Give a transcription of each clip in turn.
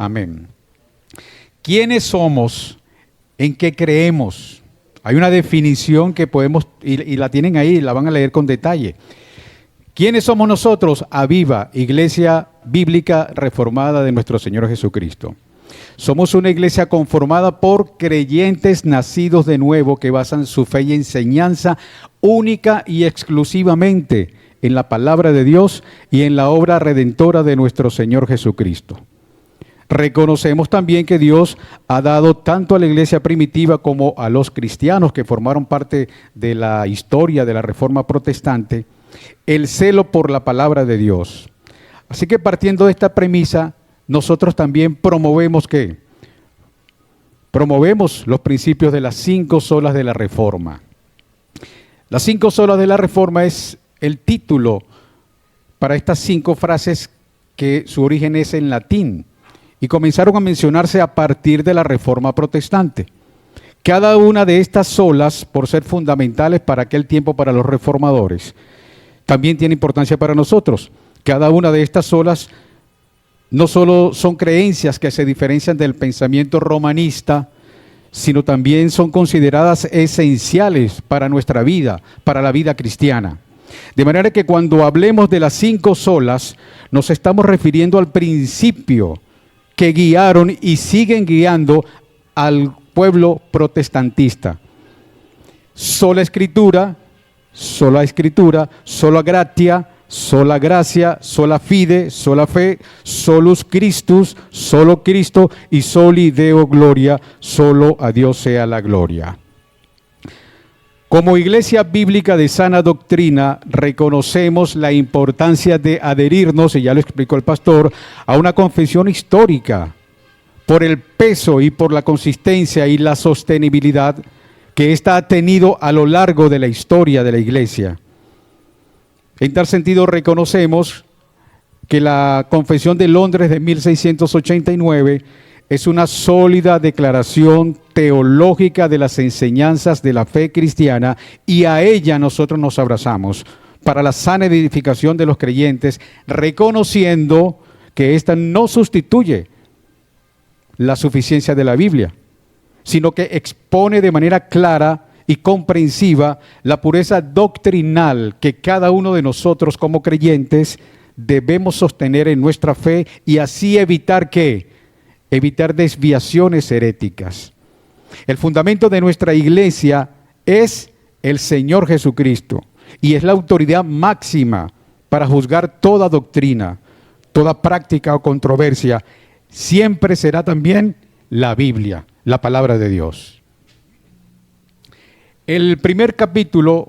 Amén. ¿Quiénes somos? ¿En qué creemos? Hay una definición que podemos, y la tienen ahí, la van a leer con detalle. ¿Quiénes somos nosotros? Aviva, Iglesia Bíblica Reformada de nuestro Señor Jesucristo. Somos una iglesia conformada por creyentes nacidos de nuevo que basan su fe y enseñanza única y exclusivamente en la palabra de Dios y en la obra redentora de nuestro Señor Jesucristo. Reconocemos también que Dios ha dado tanto a la iglesia primitiva como a los cristianos que formaron parte de la historia de la Reforma Protestante el celo por la palabra de Dios. Así que partiendo de esta premisa, nosotros también promovemos ¿qué? Promovemos los principios de las 5 solas de la Reforma. Las 5 solas de la Reforma es el título para estas 5 frases que su origen es en latín y comenzaron a mencionarse a partir de la Reforma Protestante. Cada una de estas solas, por ser fundamentales para aquel tiempo para los reformadores, también tiene importancia para nosotros. Cada una de estas solas no solo son creencias que se diferencian del pensamiento romanista, sino también son consideradas esenciales para nuestra vida, para la vida cristiana. De manera que cuando hablemos de las 5 solas, nos estamos refiriendo al principio que guiaron y siguen guiando al pueblo protestantista. Sola escritura, sola gratia, sola gracia, sola fide, sola fe, solus Christus, solo Cristo y soli Deo gloria, solo a Dios sea la gloria. Como iglesia bíblica de sana doctrina, reconocemos la importancia de adherirnos, y ya lo explicó el pastor, a una confesión histórica, por el peso y por la consistencia y la sostenibilidad que ésta ha tenido a lo largo de la historia de la iglesia. En tal sentido, reconocemos que la Confesión de Londres de 1689 es una sólida declaración teológica de las enseñanzas de la fe cristiana y a ella nosotros nos abrazamos para la sana edificación de los creyentes, reconociendo que ésta no sustituye la suficiencia de la Biblia, sino que expone de manera clara y comprensiva la pureza doctrinal que cada uno de nosotros como creyentes debemos sostener en nuestra fe y así evitar ¿qué? Evitar desviaciones heréticas. El fundamento de nuestra iglesia es el Señor Jesucristo y es la autoridad máxima para juzgar toda doctrina, toda práctica o controversia. Siempre será también la Biblia, la palabra de Dios. El primer capítulo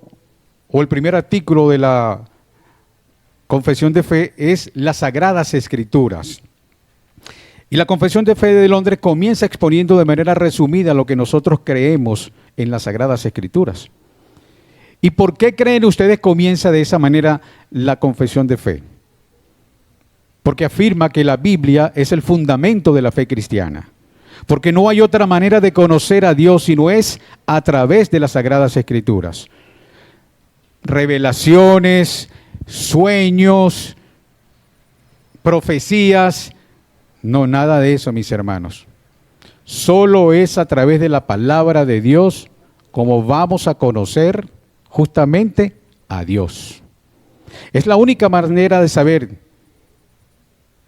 o el primer artículo de la Confesión de Fe es las Sagradas Escrituras. Y la Confesión de Fe de Londres comienza exponiendo de manera resumida lo que nosotros creemos en las Sagradas Escrituras. ¿Y por qué creen ustedes comienza de esa manera la Confesión de Fe? Porque afirma que la Biblia es el fundamento de la fe cristiana. Porque no hay otra manera de conocer a Dios sino es a través de las Sagradas Escrituras. Revelaciones, sueños, profecías, no, nada de eso, mis hermanos. Solo es a través de la palabra de Dios como vamos a conocer justamente a Dios. Es la única manera de saber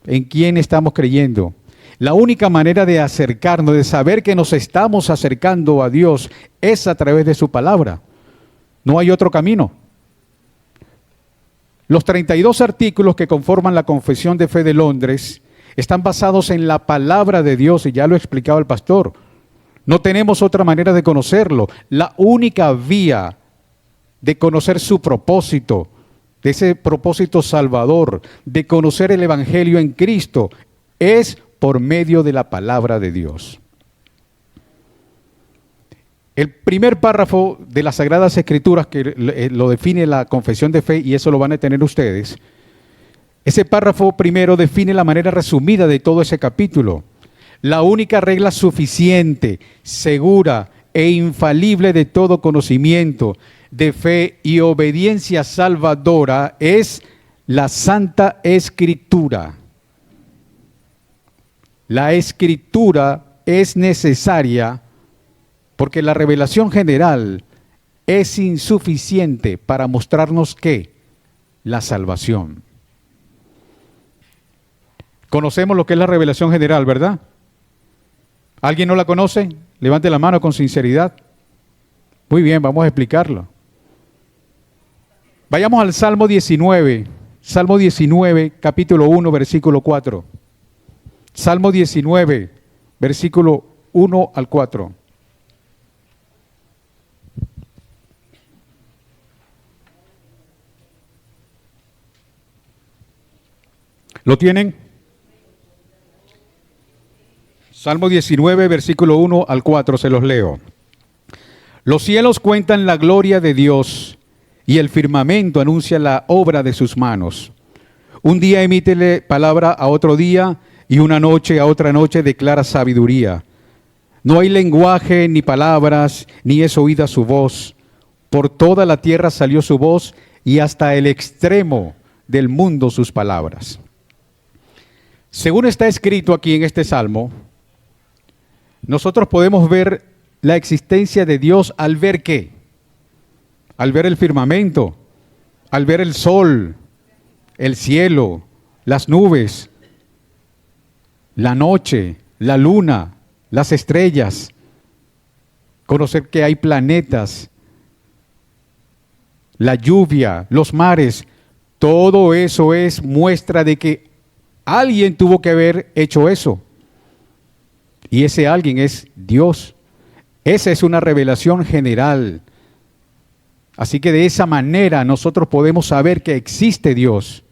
en quién estamos creyendo. La única manera de acercarnos, de saber que nos estamos acercando a Dios, es a través de su palabra. No hay otro camino. Los 32 artículos que conforman la Confesión de Fe de Londres están basados en la palabra de Dios, y ya lo explicaba el pastor. No tenemos otra manera de conocerlo. La única vía de conocer su propósito, de ese propósito salvador, de conocer el Evangelio en Cristo, es por medio de la palabra de Dios. El primer párrafo de las Sagradas Escrituras, que lo define la Confesión de Fe, y eso lo van a tener ustedes, ese párrafo primero define la manera resumida de todo ese capítulo. La única regla suficiente, segura e infalible de todo conocimiento, de fe y obediencia salvadora es la Santa Escritura. la Escritura es necesaria porque la revelación general es insuficiente para mostrarnos ¿qué? La salvación. Conocemos lo que es la revelación general, ¿verdad? ¿Alguien no la conoce? Levante la mano con sinceridad. Muy bien, vamos a explicarlo. Vayamos al Salmo 19. Salmo 19, capítulo 1, versículo 4. Salmo 19, versículo 1 al 4. ¿Lo tienen? Salmo 19, versículo 1 al 4, se los leo. Los cielos cuentan la gloria de Dios y el firmamento anuncia la obra de sus manos. Un día emítele palabra a otro día y una noche a otra noche declara sabiduría. No hay lenguaje ni palabras, ni es oída su voz. Por toda la tierra salió su voz y hasta el extremo del mundo sus palabras. Según está escrito aquí en este salmo, nosotros podemos ver la existencia de Dios al ver ¿qué? Al ver el firmamento, al ver el sol, el cielo, las nubes, la noche, la luna, las estrellas, conocer que hay planetas, la lluvia, los mares, todo eso es muestra de que alguien tuvo que haber hecho eso. Y ese alguien es Dios. Esa es una revelación general. Así que de esa manera nosotros podemos saber que existe Dios.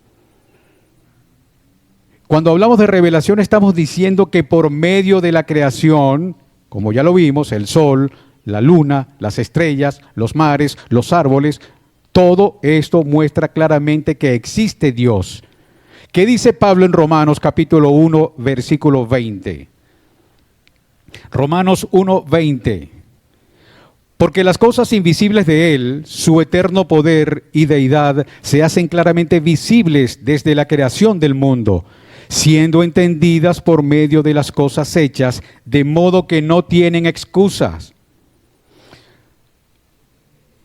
Cuando hablamos de revelación estamos diciendo que por medio de la creación, como ya lo vimos, el sol, la luna, las estrellas, los mares, los árboles, todo esto muestra claramente que existe Dios. ¿Qué dice Pablo en Romanos capítulo 1, versículo 20? Romanos 1, 20. Porque las cosas invisibles de Él, su eterno poder y deidad, se hacen claramente visibles desde la creación del mundo, siendo entendidas por medio de las cosas hechas, de modo que no tienen excusas.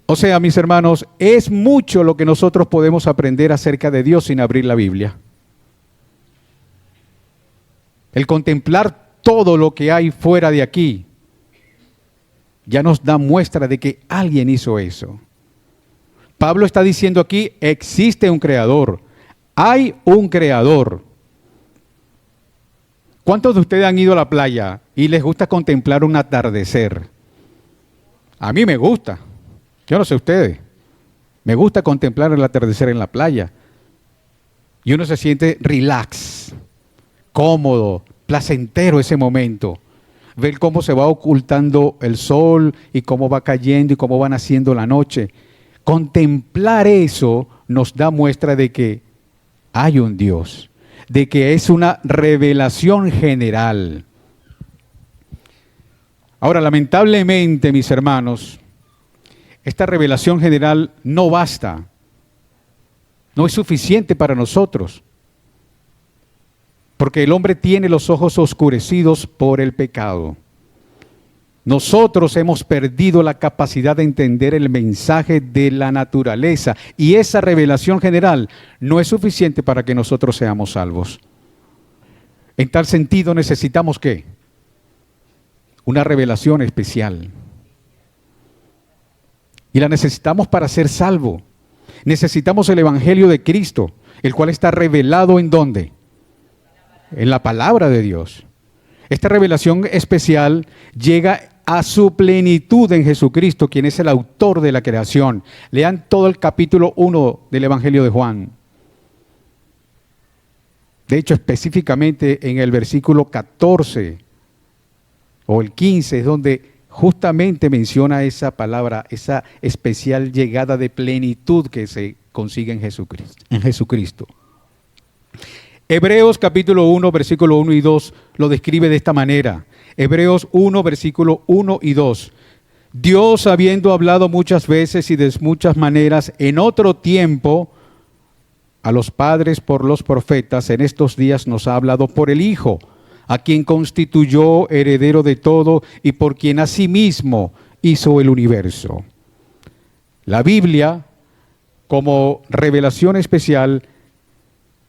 O sea, mis hermanos, es mucho lo que nosotros podemos aprender acerca de Dios sin abrir la Biblia. El contemplar todo lo que hay fuera de aquí ya nos da muestra de que alguien hizo eso. Pablo está diciendo aquí, existe un creador, hay un creador. ¿Cuántos de ustedes han ido a la playa y les gusta contemplar un atardecer? A mí me gusta, yo no sé ustedes, me gusta contemplar el atardecer en la playa. Y uno se siente relax, cómodo, placentero ese momento. Ver cómo se va ocultando el sol y cómo va cayendo y cómo va naciendo la noche. Contemplar eso nos da muestra de que hay un Dios, de que es una revelación general. Ahora, lamentablemente, mis hermanos, esta revelación general no basta, no es suficiente para nosotros. Porque el hombre tiene los ojos oscurecidos por el pecado. Nosotros hemos perdido la capacidad de entender el mensaje de la naturaleza y esa revelación general no es suficiente para que nosotros seamos salvos. En tal sentido necesitamos ¿qué? Una revelación especial. Y la necesitamos para ser salvo. Necesitamos el Evangelio de Cristo, el cual está revelado ¿en dónde? En la palabra de Dios. Esta revelación especial llega a su plenitud en Jesucristo, quien es el autor de la creación. Lean todo el capítulo 1 del Evangelio de Juan. De hecho, específicamente en el versículo 14 o el 15 es donde justamente menciona esa palabra, esa especial llegada de plenitud que se consigue en Jesucristo. Hebreos capítulo 1, versículo 1 y 2 lo describe de esta manera. Hebreos 1, versículo 1 y 2. Dios, habiendo hablado muchas veces y de muchas maneras en otro tiempo a los padres por los profetas, en estos días nos ha hablado por el Hijo, a quien constituyó heredero de todo y por quien asimismo hizo el universo. La Biblia, como revelación especial,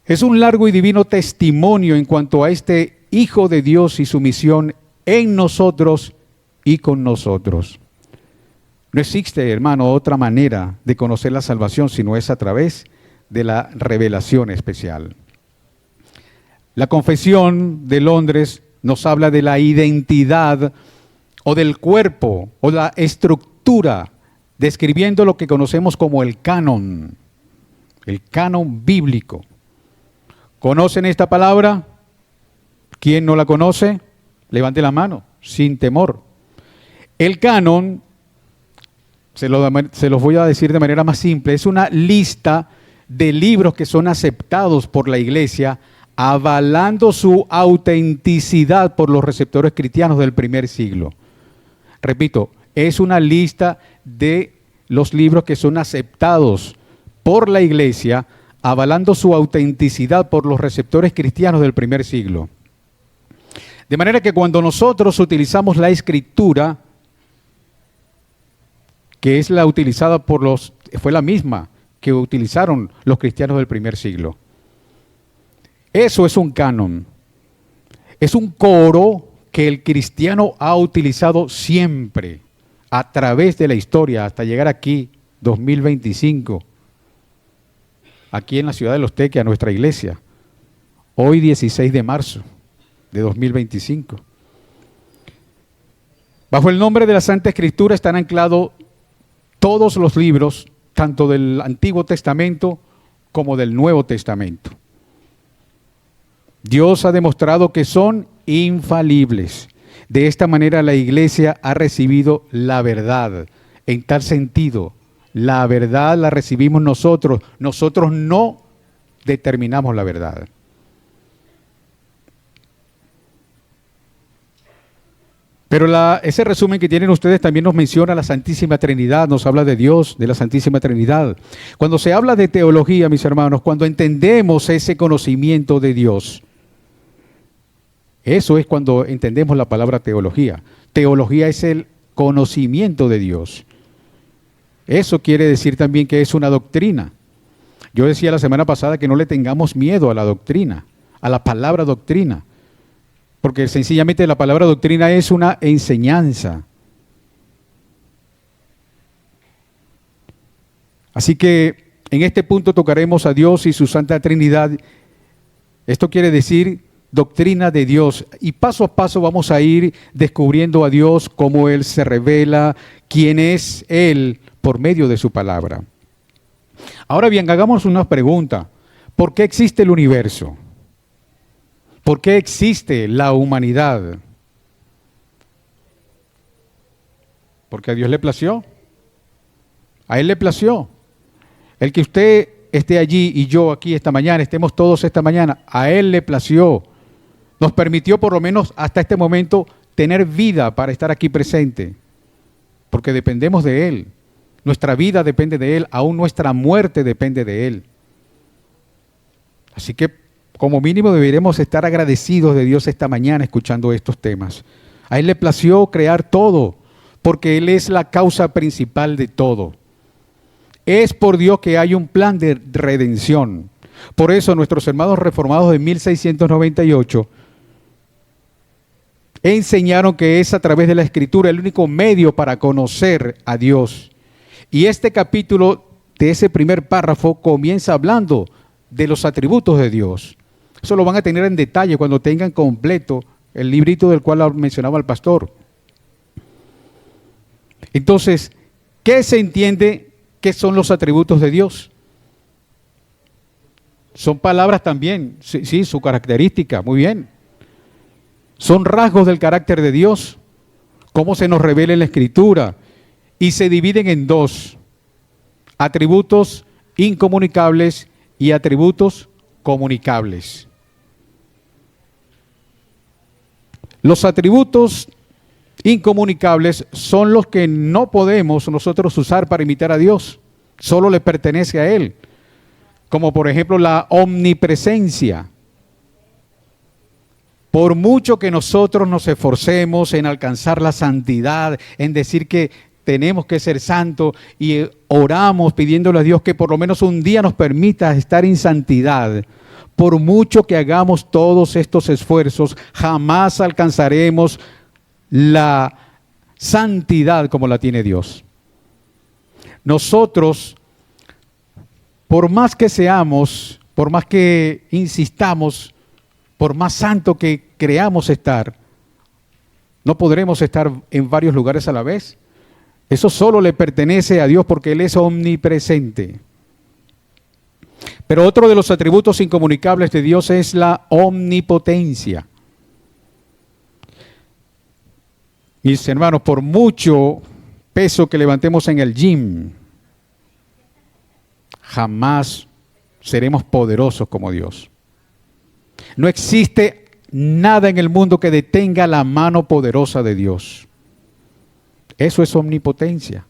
es un largo y divino testimonio en cuanto a este Hijo de Dios y su misión en nosotros y con nosotros. No existe, hermano, otra manera de conocer la salvación sino es a través de la revelación especial. La Confesión de Londres nos habla de la identidad o del cuerpo o la estructura, describiendo lo que conocemos como el canon bíblico. ¿Conocen esta palabra? ¿Quién no la conoce? Levante la mano, sin temor. El canon, se los voy a decir de manera más simple, es una lista de libros que son aceptados por la Iglesia, avalando su autenticidad por los receptores cristianos del primer siglo. Repito, es una lista de los libros que son aceptados por la Iglesia, avalando su autenticidad por los receptores cristianos del primer siglo. De manera que cuando nosotros utilizamos la Escritura, que es la utilizada fue la misma que utilizaron los cristianos del primer siglo. Eso es un canon. Es un coro que el cristiano ha utilizado siempre, a través de la historia, hasta llegar aquí, 2025, aquí en la ciudad de Los Teques, a nuestra iglesia, hoy 16 de marzo de 2025. Bajo el nombre de la Santa Escritura están anclados todos los libros, tanto del Antiguo Testamento como del Nuevo Testamento. Dios ha demostrado que son infalibles. De esta manera la Iglesia ha recibido la verdad. En tal sentido, la verdad la recibimos nosotros. Nosotros no determinamos la verdad. Pero ese resumen que tienen ustedes también nos menciona la Santísima Trinidad, nos habla de Dios, de la Santísima Trinidad. Cuando se habla de teología, mis hermanos, cuando entendemos ese conocimiento de Dios, eso es cuando entendemos la palabra teología. Teología es el conocimiento de Dios. Eso quiere decir también que es una doctrina. Yo decía la semana pasada que no le tengamos miedo a la doctrina, a la palabra doctrina. Porque sencillamente la palabra doctrina es una enseñanza. Así que en este punto tocaremos a Dios y su Santa Trinidad. Esto quiere decir doctrina de Dios. Y paso a paso vamos a ir descubriendo a Dios, cómo Él se revela, quién es Él por medio de su palabra. Ahora bien, hagamos una pregunta. ¿Por qué existe el universo? ¿Por qué existe la humanidad? Porque a Dios le plació. A Él le plació. El que usted esté allí y yo aquí esta mañana, estemos todos esta mañana, a Él le plació. Nos permitió por lo menos hasta este momento tener vida para estar aquí presente. Porque dependemos de Él. Nuestra vida depende de Él, aún nuestra muerte depende de Él. Así que como mínimo deberemos estar agradecidos de Dios esta mañana escuchando estos temas. A Él le plació crear todo, porque Él es la causa principal de todo. Es por Dios que hay un plan de redención. Por eso nuestros hermanos reformados de 1698 enseñaron que es a través de la Escritura el único medio para conocer a Dios. Y este capítulo de ese primer párrafo comienza hablando de los atributos de Dios. Eso lo van a tener en detalle cuando tengan completo el librito del cual mencionaba el pastor. Entonces, ¿qué se entiende que son los atributos de Dios? Son palabras también, sí, su característica, muy bien. Son rasgos del carácter de Dios, cómo se nos revela en la Escritura, y se dividen en dos: atributos incomunicables y atributos comunicables. Los atributos incomunicables son los que no podemos nosotros usar para imitar a Dios, solo le pertenece a Él, como por ejemplo la omnipresencia. Por mucho que nosotros nos esforcemos en alcanzar la santidad, en decir que tenemos que ser santos y oramos pidiéndole a Dios que por lo menos un día nos permita estar en santidad, por mucho que hagamos todos estos esfuerzos, jamás alcanzaremos la santidad como la tiene Dios. Nosotros, por más que seamos, por más que insistamos, por más santo que creamos estar, no podremos estar en varios lugares a la vez. Eso solo le pertenece a Dios porque Él es omnipresente. Pero otro de los atributos incomunicables de Dios es la omnipotencia. Mis hermanos, por mucho peso que levantemos en el gym, jamás seremos poderosos como Dios. No existe nada en el mundo que detenga la mano poderosa de Dios. Eso es omnipotencia.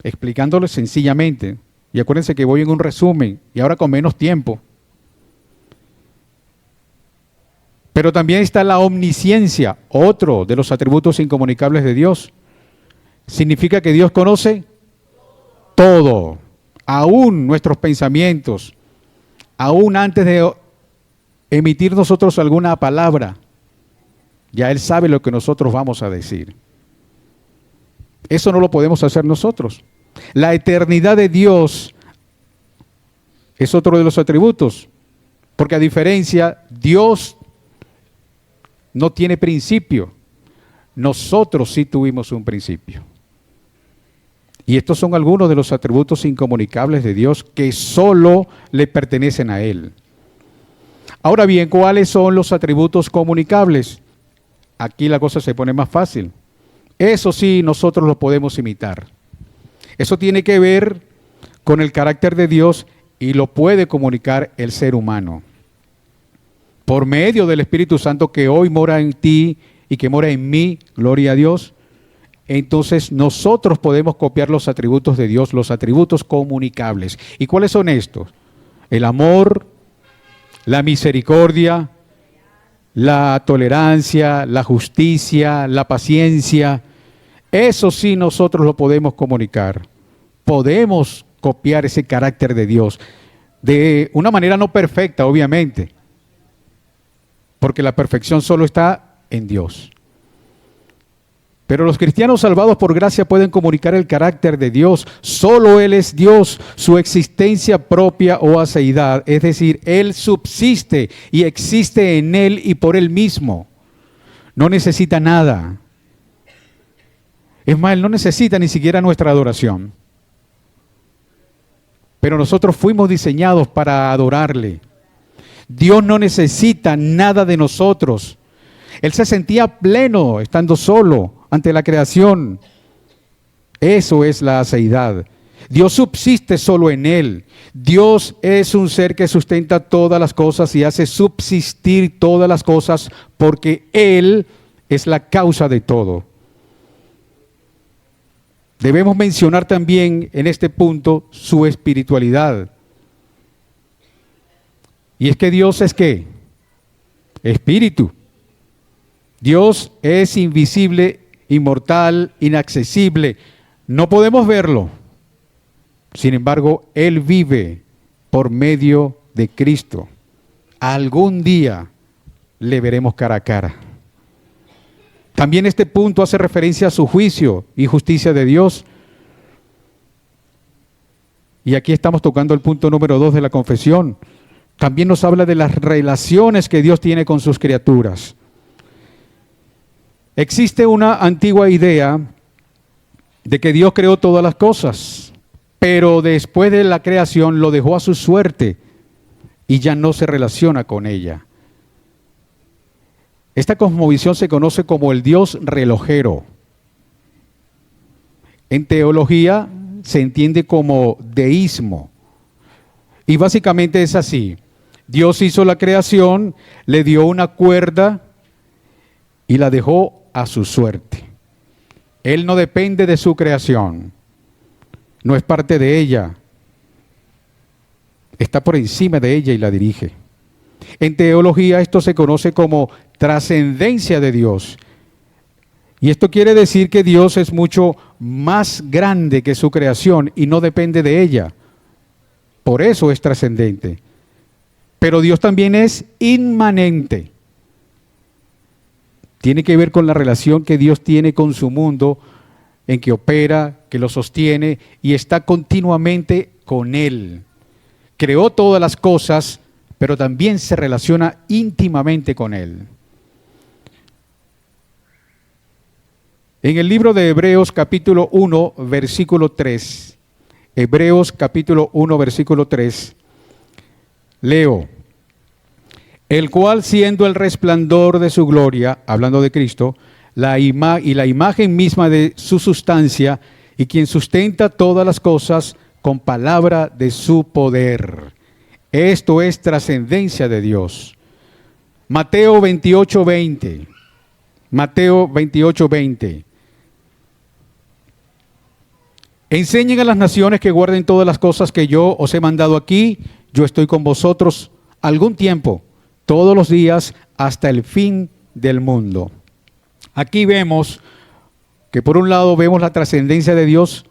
Explicándolo sencillamente, y acuérdense que voy en un resumen, y ahora con menos tiempo. Pero también está la omnisciencia, otro de los atributos incomunicables de Dios. Significa que Dios conoce todo, aún nuestros pensamientos, aún antes de emitir nosotros alguna palabra, ya Él sabe lo que nosotros vamos a decir. Eso no lo podemos hacer nosotros. La eternidad de Dios es otro de los atributos, porque a diferencia, Dios no tiene principio. Nosotros sí tuvimos un principio. Y estos son algunos de los atributos incomunicables de Dios que solo le pertenecen a Él. Ahora bien, ¿cuáles son los atributos comunicables? Aquí la cosa se pone más fácil. Eso sí, nosotros lo podemos imitar. Eso tiene que ver con el carácter de Dios y lo puede comunicar el ser humano. Por medio del Espíritu Santo que hoy mora en ti y que mora en mí, gloria a Dios, entonces nosotros podemos copiar los atributos de Dios, los atributos comunicables. ¿Y cuáles son estos? El amor, la misericordia, la tolerancia, la justicia, la paciencia. Eso sí nosotros lo podemos comunicar. Podemos copiar ese carácter de Dios de una manera no perfecta, obviamente, porque la perfección solo está en Dios. Pero los cristianos salvados por gracia pueden comunicar el carácter de Dios. Solo Él es Dios, su existencia propia o aceidad, es decir, Él subsiste y existe en Él y por Él mismo. No necesita nada. Es más, Él no necesita ni siquiera nuestra adoración. Pero nosotros fuimos diseñados para adorarle. Dios no necesita nada de nosotros. Él se sentía pleno estando solo ante la creación. Eso es la aceidad. Dios subsiste solo en Él. Dios es un ser que sustenta todas las cosas y hace subsistir todas las cosas porque Él es la causa de todo. Debemos mencionar también en este punto su espiritualidad. Y es que Dios es ¿qué? Espíritu. Dios es invisible, inmortal, inaccesible. No podemos verlo. Sin embargo, Él vive por medio de Cristo. Algún día le veremos cara a cara. También este punto hace referencia a su juicio y justicia de Dios. Y aquí estamos tocando el punto número 2 de la confesión. También nos habla de las relaciones que Dios tiene con sus criaturas. Existe una antigua idea de que Dios creó todas las cosas, pero después de la creación lo dejó a su suerte y ya no se relaciona con ella. Esta cosmovisión se conoce como el Dios relojero. En teología se entiende como deísmo. Y básicamente es así. Dios hizo la creación, le dio una cuerda y la dejó a su suerte. Él no depende de su creación. No es parte de ella. Está por encima de ella y la dirige. En teología esto se conoce como trascendencia de Dios. Y esto quiere decir que Dios es mucho más grande que su creación y no depende de ella. Por eso es trascendente. Pero Dios también es inmanente. Tiene que ver con la relación que Dios tiene con su mundo, en que opera, que lo sostiene y está continuamente con Él. Creó todas las cosas, pero también se relaciona íntimamente con Él. En el libro de Hebreos capítulo 1, versículo 3, Hebreos capítulo 1, versículo 3, leo: el cual siendo el resplandor de su gloria, hablando de Cristo, la imagen misma de su sustancia, y quien sustenta todas las cosas con palabra de su poder. Esto es trascendencia de Dios. Mateo 28, 20. Mateo 28, 20. Enseñen a las naciones que guarden todas las cosas que yo os he mandado aquí. Yo estoy con vosotros algún tiempo, todos los días, hasta el fin del mundo. Aquí vemos que por un lado vemos la trascendencia de Dios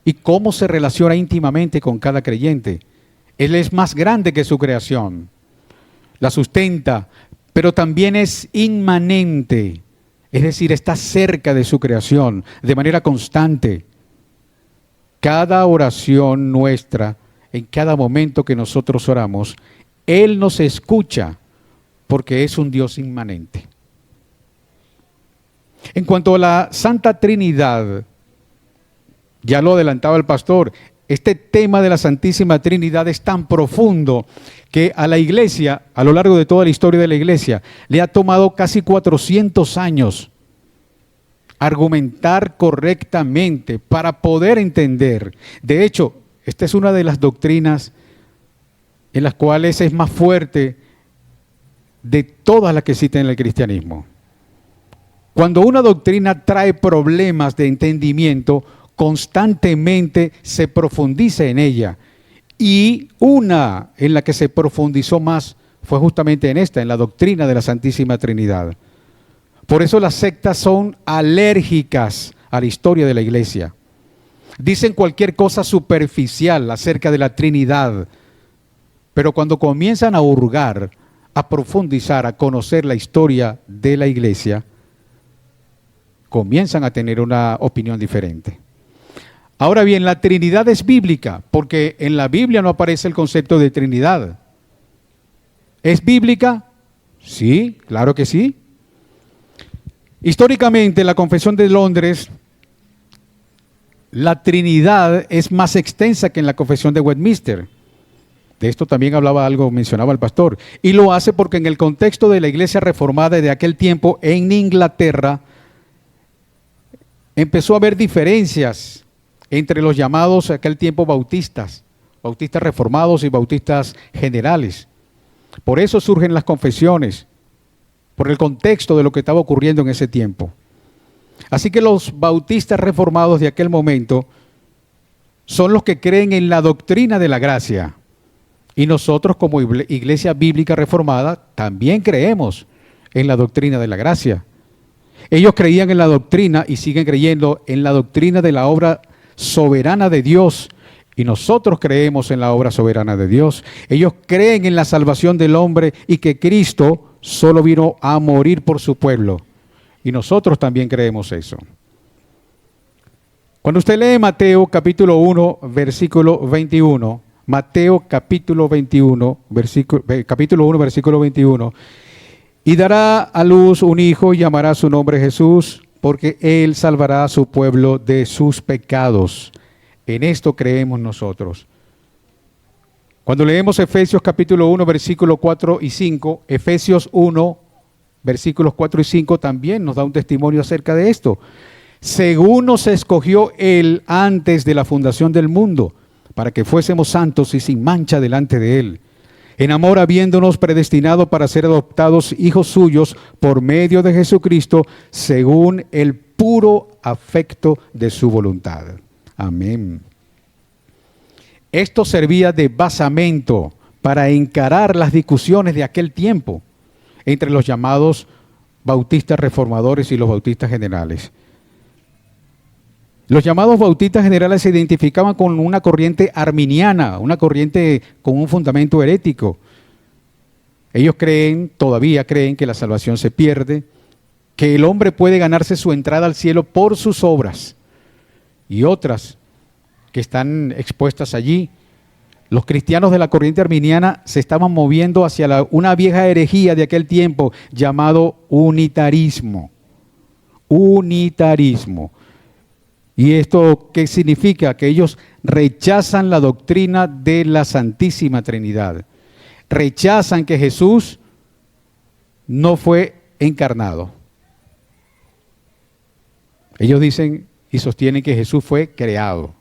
y cómo se relaciona íntimamente con cada creyente. Él es más grande que su creación, la sustenta, pero también es inmanente, es decir, está cerca de su creación de manera constante. Cada oración nuestra, en cada momento que nosotros oramos, Él nos escucha porque es un Dios inmanente. En cuanto a la Santa Trinidad, ya lo adelantaba el pastor, este tema de la Santísima Trinidad es tan profundo que a la Iglesia, a lo largo de toda la historia de la Iglesia, le ha tomado casi 400 años argumentar correctamente para poder entender. De hecho, esta es una de las doctrinas en las cuales es más fuerte de todas las que existen en el cristianismo. Cuando una doctrina trae problemas de entendimiento, constantemente se profundiza en ella. Y una en la que se profundizó más fue justamente en esta, en la doctrina de la Santísima Trinidad. Por eso las sectas son alérgicas a la historia de la Iglesia. Dicen cualquier cosa superficial acerca de la Trinidad, pero cuando comienzan a hurgar, a profundizar, a conocer la historia de la Iglesia, comienzan a tener una opinión diferente. Ahora bien, la Trinidad es bíblica, porque en la Biblia no aparece el concepto de Trinidad. ¿Es bíblica? Sí, claro que sí. Históricamente, la Confesión de Londres, la Trinidad es más extensa que en la Confesión de Westminster. De esto también mencionaba el pastor. Y lo hace porque en el contexto de la Iglesia reformada de aquel tiempo en Inglaterra, empezó a haber diferencias entre los llamados en aquel tiempo bautistas reformados y bautistas generales. Por eso surgen las confesiones, por el contexto de lo que estaba ocurriendo en ese tiempo. Así que los bautistas reformados de aquel momento son los que creen en la doctrina de la gracia. Y nosotros como Iglesia Bíblica Reformada también creemos en la doctrina de la gracia. Ellos creían en la doctrina y siguen creyendo en la doctrina de la obra soberana de Dios. Y nosotros creemos en la obra soberana de Dios. Ellos creen en la salvación del hombre y que Cristo solo vino a morir por su pueblo. Y nosotros también creemos eso. Cuando usted lee Mateo capítulo 1, versículo 21, Mateo capítulo 1, versículo 21, y dará a luz un hijo y llamará su nombre Jesús, porque él salvará a su pueblo de sus pecados. En esto creemos nosotros. Cuando leemos Efesios capítulo 1, versículos 4 y 5, Efesios 1, versículos 4 y 5 también nos da un testimonio acerca de esto. Según nos escogió Él antes de la fundación del mundo, para que fuésemos santos y sin mancha delante de Él. En amor habiéndonos predestinado para ser adoptados hijos suyos por medio de Jesucristo, según el puro afecto de su voluntad. Amén. Esto servía de basamento para encarar las discusiones de aquel tiempo entre los llamados bautistas reformadores y los bautistas generales. Los llamados bautistas generales se identificaban con una corriente arminiana, una corriente con un fundamento herético. Ellos todavía creen que la salvación se pierde, que el hombre puede ganarse su entrada al cielo por sus obras. Y otras que están expuestas allí, los cristianos de la corriente arminiana se estaban moviendo hacia una vieja herejía de aquel tiempo llamado unitarismo. Unitarismo. ¿Y esto qué significa? Que ellos rechazan la doctrina de la Santísima Trinidad. Rechazan que Jesús no fue encarnado. Ellos dicen y sostienen que Jesús fue creado.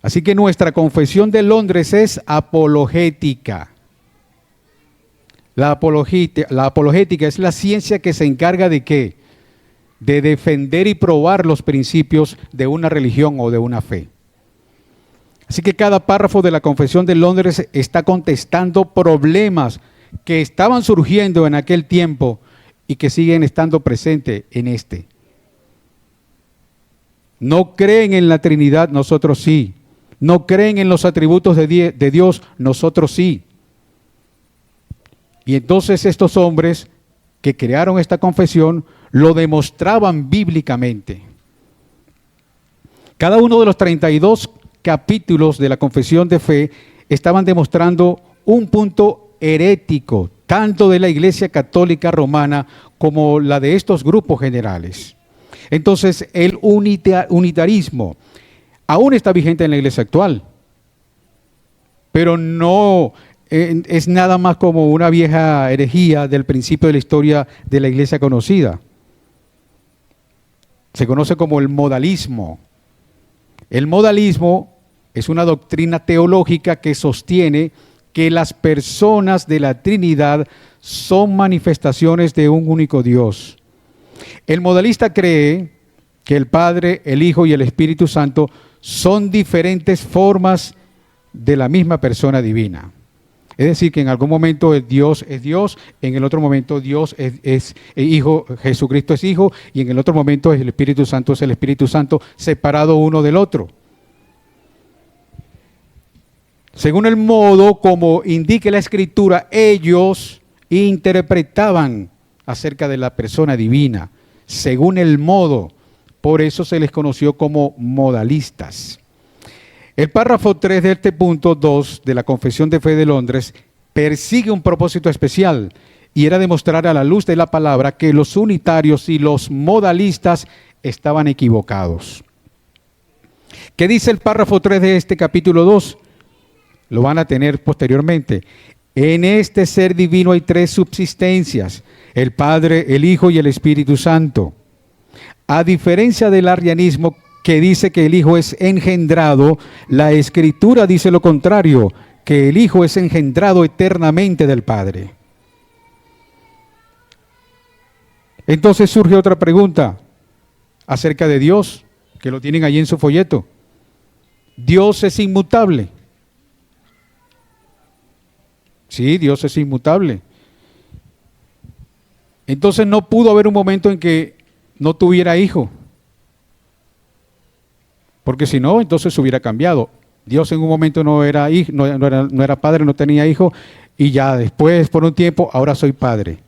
Así que nuestra confesión de Londres es apologética. La apologética es la ciencia que se encarga de ¿qué? De defender y probar los principios de una religión o de una fe. Así que cada párrafo de la Confesión de Londres está contestando problemas que estaban surgiendo en aquel tiempo y que siguen estando presentes en este. No creen en la Trinidad, nosotros sí. No creen en los atributos de Dios, nosotros sí. Y entonces estos hombres que crearon esta confesión lo demostraban bíblicamente. Cada uno de los 32 capítulos de la confesión de fe estaban demostrando un punto herético, tanto de la Iglesia Católica Romana como la de estos grupos generales. Entonces, el unitarismo aún está vigente en la Iglesia actual, pero no es nada más como una vieja herejía del principio de la historia de la Iglesia conocida. Se conoce como el modalismo. El modalismo es una doctrina teológica que sostiene que las personas de la Trinidad son manifestaciones de un único Dios. El modalista cree que el Padre, el Hijo y el Espíritu Santo son diferentes formas de la misma persona divina. Es decir, que en algún momento Dios es Dios, en el otro momento Dios es Hijo, Jesucristo es Hijo, y en el otro momento el Espíritu Santo es el Espíritu Santo, separado uno del otro. Según el modo como indica la Escritura, ellos interpretaban acerca de la persona divina, según el modo. Por eso se les conoció como modalistas. El párrafo 3 de este punto 2 de la Confesión de Fe de Londres persigue un propósito especial y era demostrar a la luz de la palabra que los unitarios y los modalistas estaban equivocados. ¿Qué dice el párrafo 3 de este capítulo 2? Lo van a tener posteriormente. En este ser divino hay tres subsistencias, el Padre, el Hijo y el Espíritu Santo. A diferencia del arrianismo que dice que el Hijo es engendrado, la Escritura dice lo contrario, que el Hijo es engendrado eternamente del Padre. Entonces surge otra pregunta acerca de Dios, que lo tienen allí en su folleto. ¿Dios es inmutable? Sí, Dios es inmutable. Entonces no pudo haber un momento en que no tuviera hijo. Porque si no, entonces hubiera cambiado. Dios en un momento no era hijo, no era padre, no tenía hijo, y ya después, por un tiempo, ahora soy padre.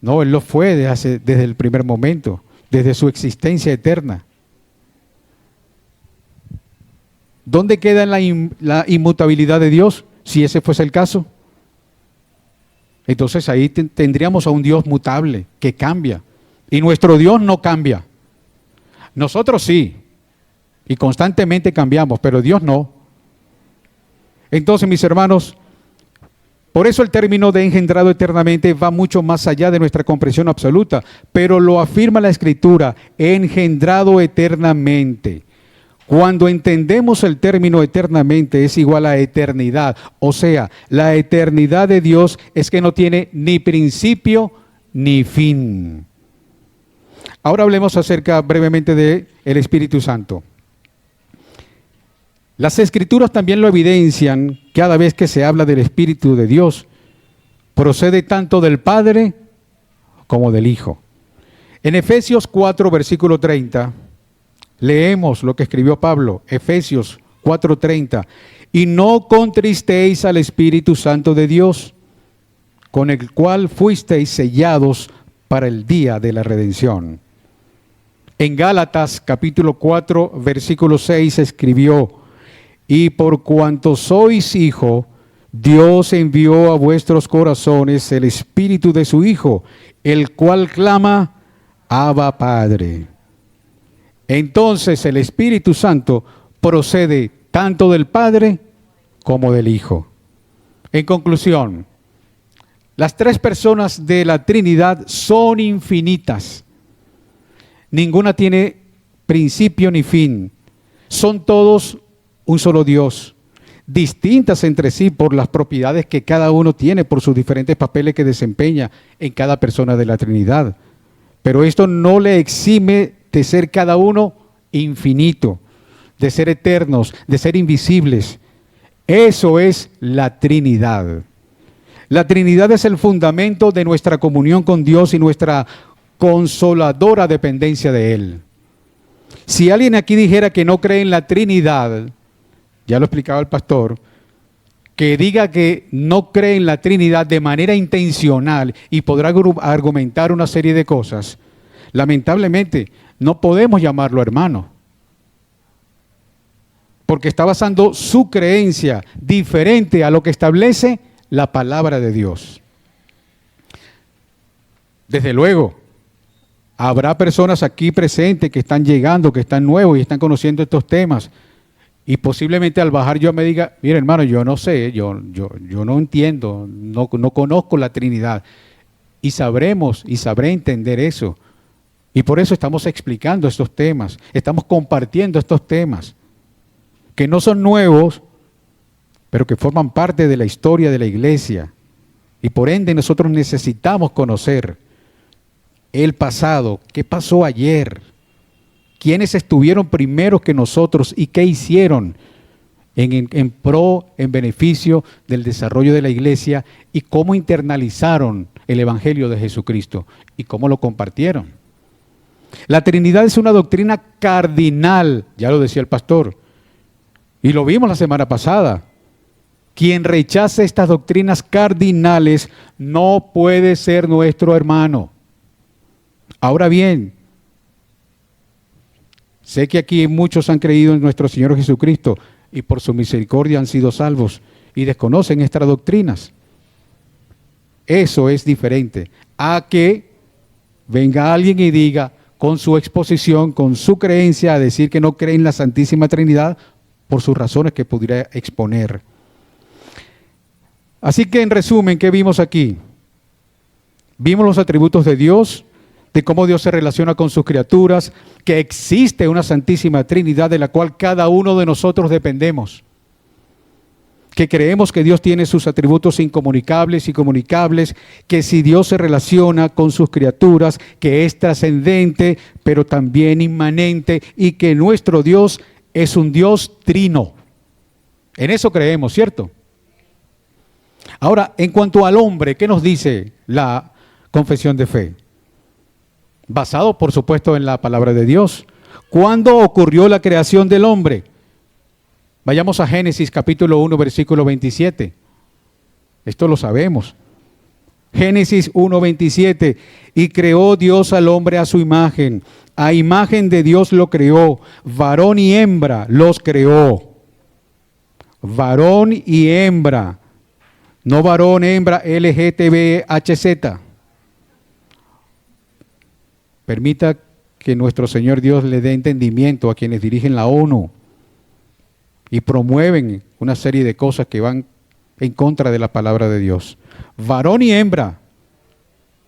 No, Él lo fue desde el primer momento, desde su existencia eterna. ¿Dónde queda la inmutabilidad de Dios, si ese fuese el caso? Entonces ahí tendríamos a un Dios mutable, que cambia. Y nuestro Dios no cambia. Nosotros sí, y constantemente cambiamos, pero Dios no. Entonces, mis hermanos, por eso el término de engendrado eternamente va mucho más allá de nuestra comprensión absoluta, pero lo afirma la Escritura, engendrado eternamente. Cuando entendemos el término eternamente es igual a eternidad, o sea, la eternidad de Dios es que no tiene ni principio ni fin. Ahora hablemos acerca brevemente del Espíritu Santo. Las Escrituras también lo evidencian cada vez que se habla del Espíritu de Dios, procede tanto del Padre como del Hijo. En Efesios 4, versículo 30, leemos lo que escribió Pablo, Efesios 4:30, y no contristéis al Espíritu Santo de Dios, con el cual fuisteis sellados para el día de la redención. En Gálatas capítulo 4, versículo 6 escribió, y por cuanto sois hijo, Dios envió a vuestros corazones el Espíritu de su Hijo, el cual clama, Abba Padre. Entonces el Espíritu Santo procede tanto del Padre como del Hijo. En conclusión, las tres personas de la Trinidad son infinitas. Ninguna tiene principio ni fin. Son todos un solo Dios, distintas entre sí por las propiedades que cada uno tiene, por sus diferentes papeles que desempeña en cada persona de la Trinidad. Pero esto no le exime de ser cada uno infinito, de ser eternos, de ser invisibles. Eso es la Trinidad. La Trinidad es el fundamento de nuestra comunión con Dios y nuestra consoladora dependencia de Él. Si alguien aquí dijera que no cree en la Trinidad, ya lo explicaba el pastor, que diga que no cree en la Trinidad de manera intencional y podrá argumentar una serie de cosas, lamentablemente no podemos llamarlo hermano, porque está basando su creencia diferente a lo que establece la palabra de Dios. Desde luego, habrá personas aquí presentes que están llegando, que están nuevos y están conociendo estos temas. Y posiblemente al bajar yo me diga, mire hermano, yo no sé, yo no entiendo, no conozco la Trinidad. Y sabré entender eso. Y por eso estamos explicando estos temas, estamos compartiendo estos temas, que no son nuevos, pero que forman parte de la historia de la iglesia. Y por ende nosotros necesitamos conocer el pasado, qué pasó ayer, quiénes estuvieron primero que nosotros y qué hicieron en beneficio del desarrollo de la iglesia y cómo internalizaron el Evangelio de Jesucristo y cómo lo compartieron. La Trinidad es una doctrina cardinal, ya lo decía el pastor, y lo vimos la semana pasada. Quien rechace estas doctrinas cardinales no puede ser nuestro hermano. Ahora bien, sé que aquí muchos han creído en nuestro Señor Jesucristo y por su misericordia han sido salvos y desconocen estas doctrinas. Eso es diferente a que venga alguien y diga con su exposición, con su creencia, a decir que no cree en la Santísima Trinidad por sus razones que pudiera exponer. Así que en resumen, ¿qué vimos aquí? Vimos los atributos de Dios, de cómo Dios se relaciona con sus criaturas, que existe una Santísima Trinidad de la cual cada uno de nosotros dependemos, que creemos que Dios tiene sus atributos incomunicables y comunicables, que si Dios se relaciona con sus criaturas, que es trascendente, pero también inmanente, y que nuestro Dios es un Dios trino. En eso creemos, ¿cierto? Ahora, en cuanto al hombre, ¿qué nos dice la confesión de fe? Basado, por supuesto, en la palabra de Dios. ¿Cuándo ocurrió la creación del hombre? Vayamos a Génesis capítulo 1, versículo 27. Esto lo sabemos. Génesis 1, 27. Y creó Dios al hombre a su imagen. A imagen de Dios lo creó. Varón y hembra los creó. Varón y hembra. No varón, hembra, LGTBHZ. Permita que nuestro Señor Dios le dé entendimiento a quienes dirigen la ONU y promueven una serie de cosas que van en contra de la palabra de Dios. Varón y hembra,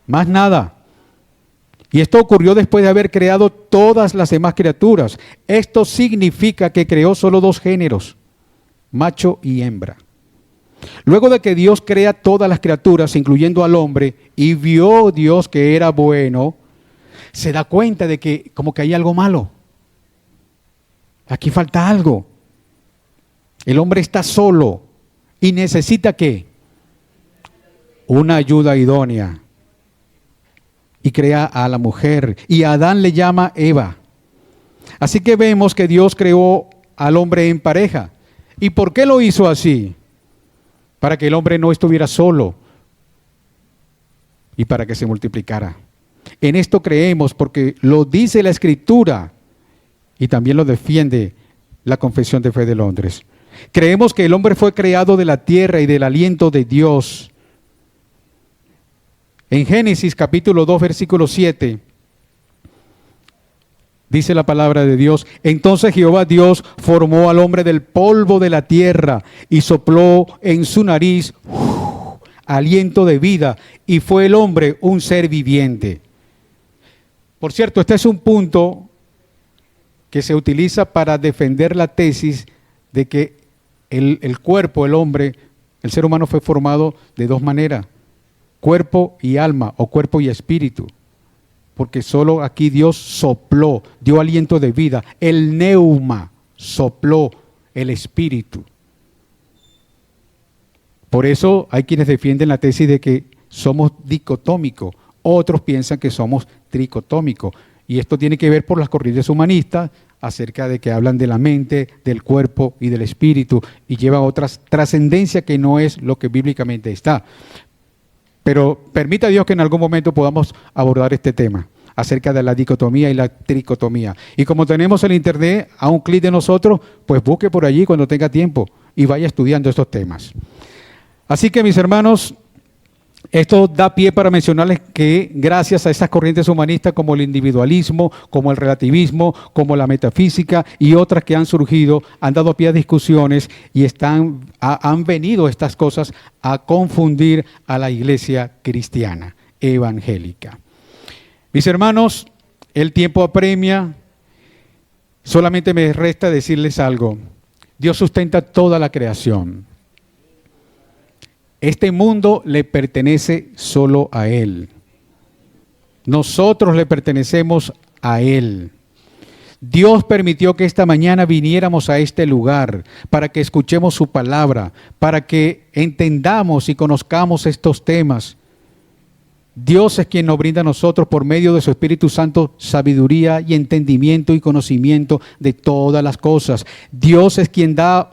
más nada. Y esto ocurrió después de haber creado todas las demás criaturas. Esto significa que creó solo dos géneros, macho y hembra. Luego de que Dios crea todas las criaturas, incluyendo al hombre, y vio Dios que era bueno, se da cuenta de que como que hay algo malo. Aquí falta algo. El hombre está solo ¿Y necesita qué? Una ayuda idónea. Y crea a la mujer. Y a Adán le llama Eva. Así que vemos que Dios creó al hombre en pareja. ¿Y por qué lo hizo así? Para que el hombre no estuviera solo y para que se multiplicara. En esto creemos porque lo dice la Escritura y también lo defiende la Confesión de Fe de Londres. Creemos que el hombre fue creado de la tierra y del aliento de Dios. En Génesis capítulo 2, versículo 7, dice la palabra de Dios: entonces Jehová Dios formó al hombre del polvo de la tierra y sopló en su nariz aliento de vida, y fue el hombre un ser viviente. Por cierto, este es un punto que se utiliza para defender la tesis de que el cuerpo, el hombre, el ser humano fue formado de dos maneras: cuerpo y alma, o cuerpo y espíritu. Porque solo aquí Dios sopló, dio aliento de vida. El neuma sopló el espíritu. Por eso hay quienes defienden la tesis de que somos dicotómicos. Otros piensan que somos tricotómicos. Y esto tiene que ver por las corrientes humanistas acerca de que hablan de la mente, del cuerpo y del espíritu, y lleva otra trascendencia que no es lo que bíblicamente está. Pero permita Dios que en algún momento podamos abordar este tema acerca de la dicotomía y la tricotomía. Y como tenemos el internet a un clic de nosotros, pues busque por allí cuando tenga tiempo y vaya estudiando estos temas. Así que, mis hermanos, esto da pie para mencionarles que gracias a estas corrientes humanistas como el individualismo, como el relativismo, como la metafísica y otras que han surgido, han dado pie a discusiones y han venido estas cosas a confundir a la iglesia cristiana evangélica. Mis hermanos, el tiempo apremia, solamente me resta decirles algo. Dios sustenta toda la creación. Este mundo le pertenece solo a Él. Nosotros le pertenecemos a Él. Dios permitió que esta mañana viniéramos a este lugar para que escuchemos su palabra, para que entendamos y conozcamos estos temas. Dios es quien nos brinda a nosotros por medio de su Espíritu Santo sabiduría y entendimiento y conocimiento de todas las cosas. Dios es quien da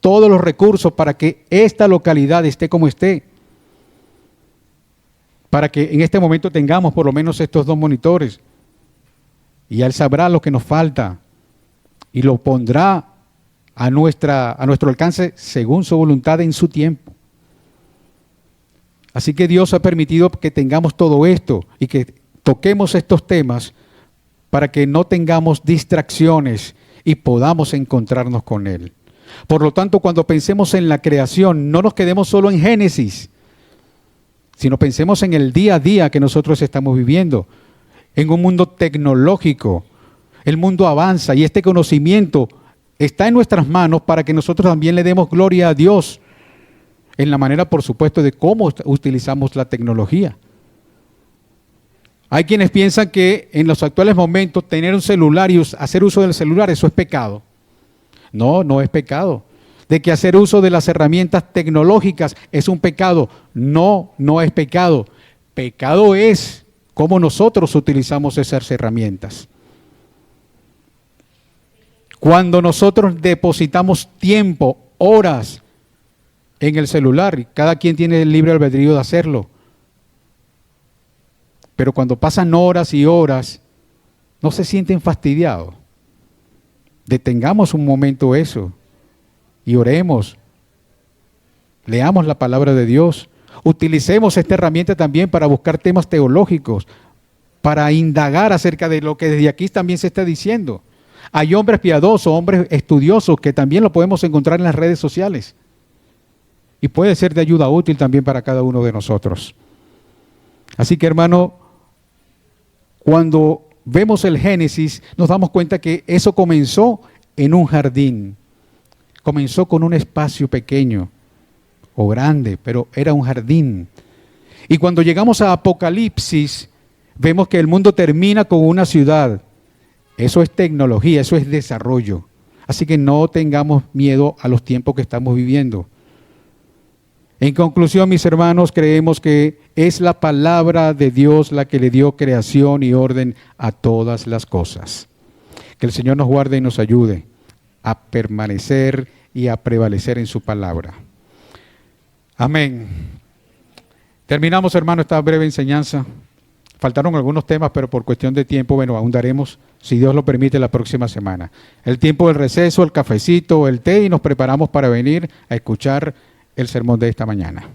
todos los recursos para que esta localidad esté como esté. Para que en este momento tengamos por lo menos estos 2 monitores. Y Él sabrá lo que nos falta y lo pondrá a nuestro alcance según su voluntad en su tiempo. Así que Dios ha permitido que tengamos todo esto y que toquemos estos temas para que no tengamos distracciones y podamos encontrarnos con Él. Por lo tanto, cuando pensemos en la creación, no nos quedemos solo en Génesis, sino pensemos en el día a día que nosotros estamos viviendo, en un mundo tecnológico. El mundo avanza y este conocimiento está en nuestras manos para que nosotros también le demos gloria a Dios en la manera, por supuesto, de cómo utilizamos la tecnología. Hay quienes piensan que en los actuales momentos tener un celular y hacer uso del celular, eso es pecado. No, no es pecado. De que hacer uso de las herramientas tecnológicas es un pecado. No, no es pecado. Pecado es cómo nosotros utilizamos esas herramientas. Cuando nosotros depositamos tiempo, horas en el celular, y cada quien tiene el libre albedrío de hacerlo. Pero cuando pasan horas y horas, no se sienten fastidiados. Detengamos un momento eso y oremos. Leamos la palabra de Dios. Utilicemos esta herramienta también para buscar temas teológicos, para indagar acerca de lo que desde aquí también se está diciendo. Hay hombres piadosos, hombres estudiosos que también lo podemos encontrar en las redes sociales. Y puede ser de ayuda útil también para cada uno de nosotros. Así que, hermano, cuando vemos el Génesis, nos damos cuenta que eso comenzó en un jardín. Comenzó con un espacio pequeño o grande, pero era un jardín. Y cuando llegamos a Apocalipsis, vemos que el mundo termina con una ciudad. Eso es tecnología, eso es desarrollo. Así que no tengamos miedo a los tiempos que estamos viviendo. En conclusión, mis hermanos, creemos que es la palabra de Dios la que le dio creación y orden a todas las cosas. Que el Señor nos guarde y nos ayude a permanecer y a prevalecer en su palabra. Amén. Terminamos, hermano, esta breve enseñanza. Faltaron algunos temas, pero por cuestión de tiempo, bueno, ahondaremos, si Dios lo permite, la próxima semana. El tiempo del receso, el cafecito, el té, y nos preparamos para venir a escuchar el sermón de esta mañana.